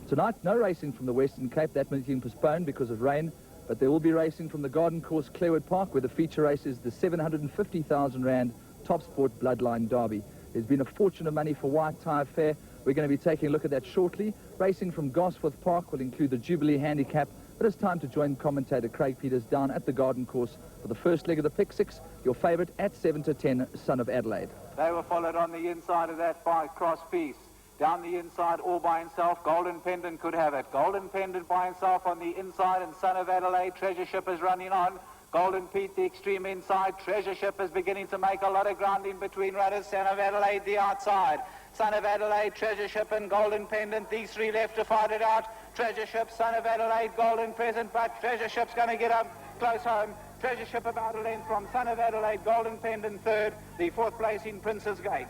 Tonight, no racing from the Western Cape. That meeting postponed because of rain, but there will be racing from the garden course CLAIRWOOD Park, where the feature race is the 750,000 Rand Top Sport Bloodline Derby. There's been a fortune of money for White Tyre Fair. We're going to be taking a look at that shortly. Racing from GOSFORTH Park will include the Jubilee Handicap, but it's time to join commentator Craig Peters down at the garden course for the first leg of the pick six. Your favourite at 7 to 10, Son of Adelaide. They were followed on the inside of that by Cross Piece. Down the inside, all by himself, Golden Pendant could have it. Golden Pendant by himself on the inside, and Son of Adelaide, Treasure Ship is running on. Golden Pete, the extreme inside. Treasure Ship is beginning to make a lot of ground in between runners. Son of Adelaide, the outside. Son of Adelaide, Treasure Ship and Golden Pendant. These three left to fight it out. Treasure Ship, Son of Adelaide, Golden Present, but Treasure Ship's going to get up close home. Treasure Ship about a length from Son of Adelaide, Golden Pendant third. The fourth place in Prince's Gate.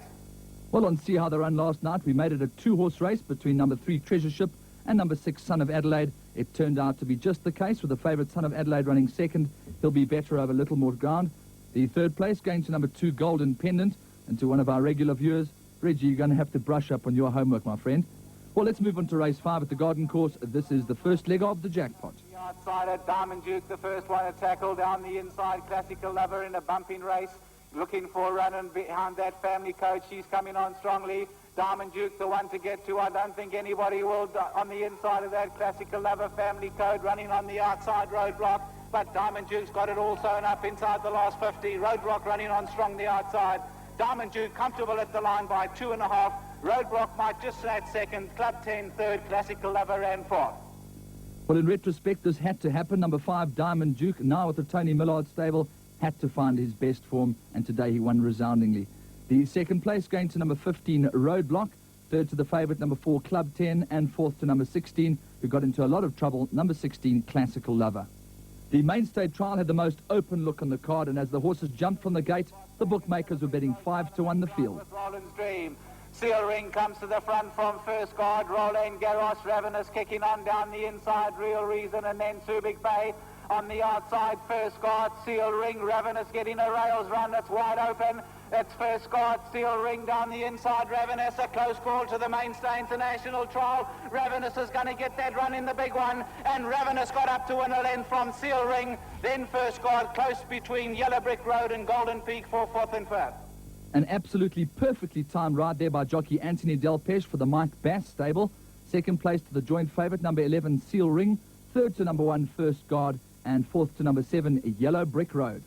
Well, on See How They Run last night, we made it a two-horse race between number 3 Treasure Ship and number 6 Son of Adelaide. It turned out to be just the case with the favourite Son of Adelaide running second. He'll be better over little more ground. The third place going to number 2 Golden Pendant, and to one of our regular viewers, Reggie, you're going to have to brush up on your homework, my friend. Well, let's move on to race 5 at the garden course. This is the first leg of the jackpot. The outside at Diamond Duke, the first one to tackle. Down the inside, Classical Lover in a bumping race. Looking for a run, and behind that Family Coach, she's coming on strongly. Diamond Duke, the one to get to. I don't think anybody will on the inside of that Classical Lover. Family Code running on the outside, Roadblock. But Diamond Duke's got it all sewn up inside the last 50. Roadblock running on strong the outside. Diamond Duke comfortable at the line by 2.5. Roadblock might just at second. Club 10 third. Classical Lover ran fourth. Well, in retrospect, this had to happen. Number 5 Diamond Duke, now with the Tony Millard stable, had to find his best form, and today he won resoundingly. The second place going to number 15 Roadblock, third to the favourite number 4 Club 10, and fourth to number 16, who got into a lot of trouble, number 16 Classical Lover. The mainstay trial had the most open look on the card, and as the horses jumped from the gate, the bookmakers were betting 5 to 1 the field. Roland's Dream. Seal Ring comes to the front from First Guard. Roland Garros, Ravenous kicking on down the inside, Real Reason, and then Subic Bay. On the outside, First Guard, Seal Ring, Ravenous getting a rails run that's wide open. It's First Guard, Seal Ring down the inside, Ravenous, a close call to the Mainstay International trial. Ravenous is going to get that run in the big one, and Ravenous got up to win a length from Seal Ring. Then First Guard close between Yellow Brick Road and Golden Peak for fourth and fifth. An absolutely perfectly timed ride there by jockey Anthony Delpeche for the Mike Bass stable. Second place to the joint favourite, number 11 Seal Ring. Third to number 1 First Guard, and fourth to number 7 Yellow Brick Road.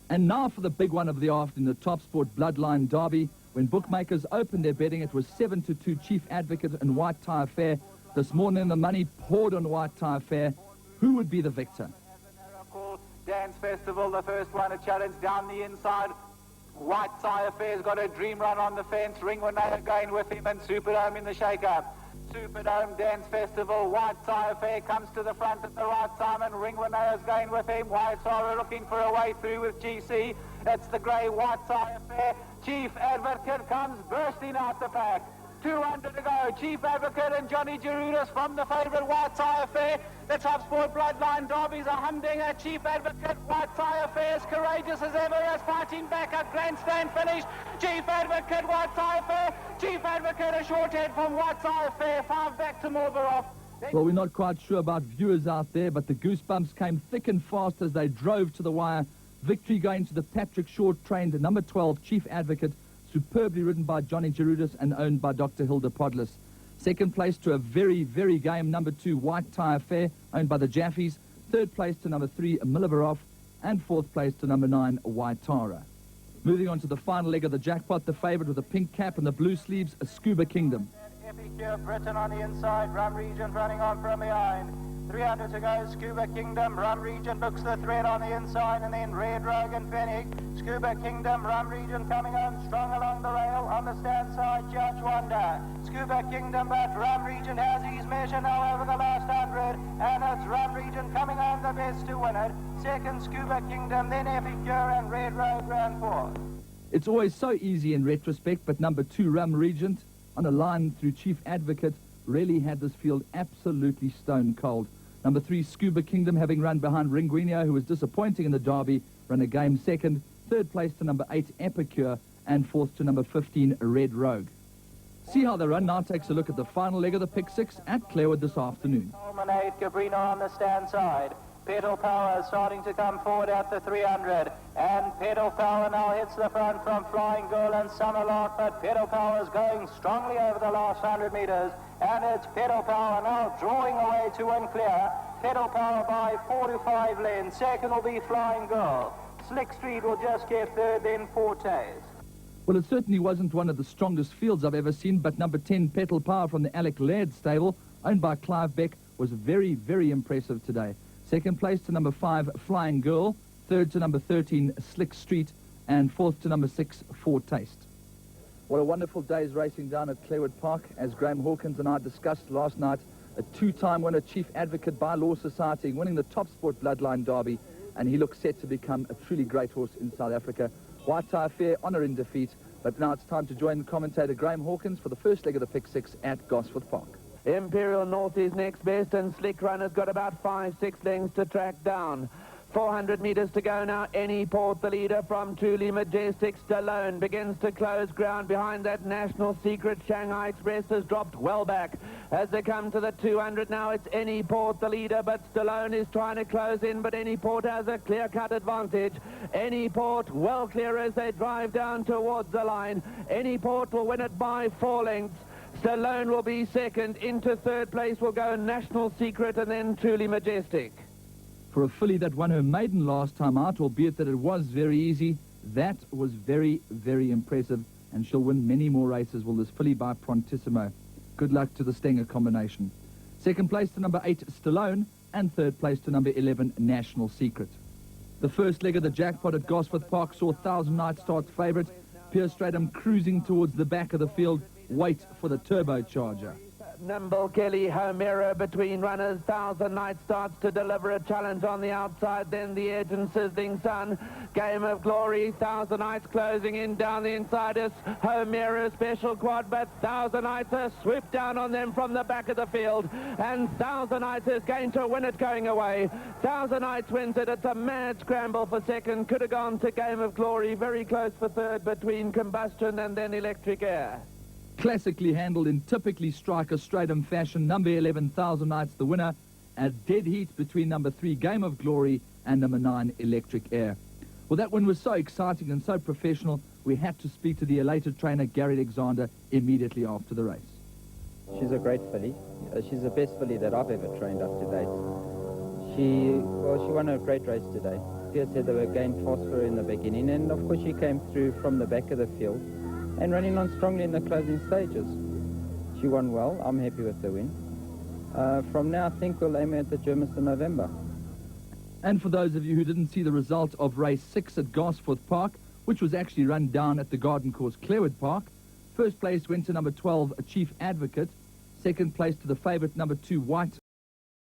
And now for the big one of the afternoon, the Top Sport Bloodline Derby. When bookmakers opened their betting, it was 7 to 2 Chief Advocate and White Tyre Fair. This morning the money poured on White Tyre Fair. Who would be the victor? Dance Festival, the first one to challenge down the inside. White Tyre Fair's got a dream run on the fence. Ring Winner going with him, and Superdome in the shake-up. Superdome Dance Festival, White Tyre Fair comes to the front at the right time, and Ring Winner is going with him. White Tyre looking for a way through with GC. It's the grey White Tyre Fair. Chief Advocate comes bursting out the pack. 200 to go. Chief Advocate and Johnny Gerudis from the favourite White Tyre Fair. The Top Sport Bloodline Derby's a humdinger. Chief Advocate, White Tyre Fair, as courageous as ever, as fighting back a grandstand finish. Chief Advocate, White Tyre Fair. Chief Advocate, a short head from White Tyre Fair. 5 back to Marlborough. Well, we're not quite sure about viewers out there, but the goosebumps came thick and fast as they drove to the wire. Victory going to the Patrick Short-trained number 12 Chief Advocate, superbly ridden by Johnny Gerudis and owned by Dr. Hilda Podlis. Second place to a very, very game number 2 White Tyre Fair, owned by the Jaffies. Third place to number 3 Milivarov, and fourth place to number 9 White Tara. Moving on to the final leg of the jackpot, the favourite with the pink cap and the blue sleeves, a Scuba Kingdom. Epicure Britain on the inside, Rum Regent running on from behind. 300 to go, Scuba Kingdom, Rum Regent books the thread on the inside, and then Red Rogue and Fennec. Scuba Kingdom, Rum Regent coming on strong along the rail. On the stand side, Judge Wonder. Scuba Kingdom, but Rum Regent has his measure now over the last 100, and it's Rum Regent coming on the best to win it. Second, Scuba Kingdom, then Epicure, and Red Rogue ran fourth. It's always so easy in retrospect, but number 2 Rum Regent on a line through Chief Advocate really had this field absolutely stone cold. Number 3 Scuba Kingdom, having run behind Ringuinho, who was disappointing in the derby, ran a game second. Third place to number 8 Epicure, and fourth to number 15 Red Rogue. See how they run now takes a look at the final leg of the pick six at Clairwood this afternoon. Culminate Cabrino on the stand side. Pedal Power starting to come forward at the 300, and Pedal Power now hits the front from Flying Girl and Summerlark, but Pedal Power is going strongly over the last 100 meters, and it's Pedal Power now drawing away to win clear. Pedal Power by 4 to 5 lengths. Second will be Flying Girl. Slick Street will just get third, then Fortes. Well, it certainly wasn't one of the strongest fields I've ever seen, but number 10, Pedal Power from the Alec Laird stable, owned by Clive Beck, was very, very impressive today. Second place to number 5, Flying Girl. Third to number 13, Slick Street. And fourth to number 6, Foretaste. What a wonderful day's racing down at Clairwood Park. As Graham Hawkins and I discussed last night, a two-time winner, Chief Advocate by Law Society, winning the Top Sport Bloodline Derby. And he looks set to become a truly great horse in South Africa. White Tie Fair, honour in defeat. But now it's time to join commentator Graham Hawkins for the first leg of the pick six at Gosforth Park. Imperial North is next best, and Slick Runner's got about 5-6 lengths to track down. 400 metres to go now. Any Port, the leader from Truly Majestic. Stallone begins to close ground behind that National Secret. Shanghai Express has dropped well back. As they come to the 200 now, it's Any Port, the leader, but Stallone is trying to close in, but Any Port has a clear-cut advantage. Any Port well clear as they drive down towards the line. Any Port will win it by 4 lengths. Stallone will be second. Into third place will go National Secret and then Truly Majestic. For a filly that won her maiden last time out, albeit that it was very easy, that was very, very impressive, and she'll win many more races, will this filly by Prontissimo. Good luck to the Stenger combination. Second place to number 8, Stallone, and third place to number 11, National Secret. The first leg of the jackpot at Gosforth Park saw 1,000 Night Star's favourite, Pierce Stratham, cruising towards the back of the field. Wait for the turbocharger. Nimble Kelly, Homero between runners. 1,000 Night starts to deliver a challenge on the outside. Then the Edge and Sizzling Sun. Game of Glory. 1,000 Nights closing in down the inside is Homero Special Quad, but 1,000 Nights are swooped down on them from the back of the field. And 1,000 Nights is going to win it going away. 1,000 Nights wins it. It's a mad scramble for second. Could have gone to Game of Glory. Very close for third between Combustion and then Electric Air. Classically handled in typically Striker Stratham fashion, number 11, 1,000 Nights the winner. A dead heat between number 3, Game of Glory, and number 9, Electric Air. Well, that one was so exciting and so professional, we had to speak to the elated trainer, Gary Alexander, immediately after the race. She's a great filly. She's the best filly that I've ever trained up to date. She won a great race today. Pierce said they were going fast for her in the beginning, and of course she came through from the back of the field and running on strongly in the closing stages. She won well. I'm happy with the win. From now, I think we'll aim at the Germans in November. And for those of you who didn't see the result of race 6 at Gosforth Park, which was actually run down at the Garden Course Clairwood Park, first place went to number 12, Chief Advocate. Second place to the favourite, number 2, White